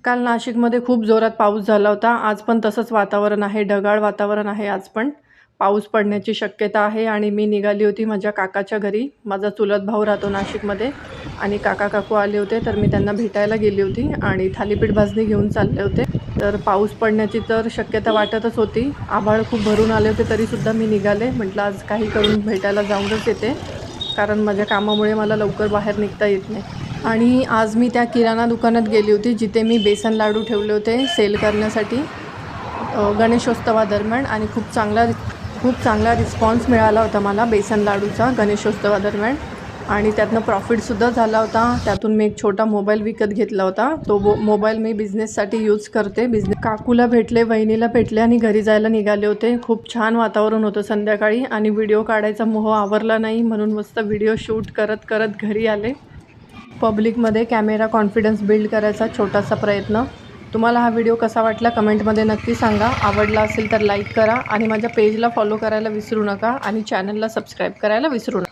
काल नाशिकमध्ये खूप जोरात पाऊस झाला होता. आज पण तसंच वातावरण आहे, ढगाळ वातावरण आहे आज पण. पाऊस पडण्याची शक्यता आहे आणि मी निघाली होती माझ्या काकाच्या घरी. माझा चुलत भाऊ राहतो नाशिकमध्ये आणि काका-काकू आले होते, तर मी त्यांना भेटायला गेली होती आणि थालीपीठ भाजणी घेऊन चालले होते. तर पाऊस पडण्याची तर शक्यता वाटतच होती. आभाळ खूप भरून आले होते, तरीसुद्धा मी निघाले. म्हटलं आज काही करून भेटायला जाऊनच येते, कारण माझ्या कामामुळे मला लवकर बाहेर निघता येत नाही. आणि आज मी त्या किराणा दुकानात गेली होती जिथे मी बेसन लाडू ठेवले होते सेल करण्यासाठी गणेशोत्सवादरम्यान, आणि खूप चांगला रिस्पॉन्स मिळाला होता मला बेसन लाडूचा गणेशोत्सवादरम्यान. आणि त्यातनं प्रॉफिटसुद्धा झाला होता. त्यातून मी एक छोटा मोबाईल विकत घेतला होता. तो मोबाईल मी बिझनेससाठी यूज करते. काकूला भेटले, वहिनीला भेटले आणि घरी जायला निघाले होते. खूप छान वातावरण होतं संध्याकाळी आणि व्हिडिओ काढायचा मोह आवरला नाही, म्हणून मस्त व्हिडिओ शूट करत करत घरी आले. पब्लिकमध्ये कॅमेरा कॉन्फिडन्स बिल्ड करायचा छोटासा प्रयत्न. तुम्हाला हा व्हिडिओ कसा वाटला कमेंटमध्ये नक्की सांगा. आवडला असेल तर लाईक करा आणि माझ्या पेजला फॉलो करायला विसरू नका आणि चॅनलला सबस्क्राईब करायला विसरू नका.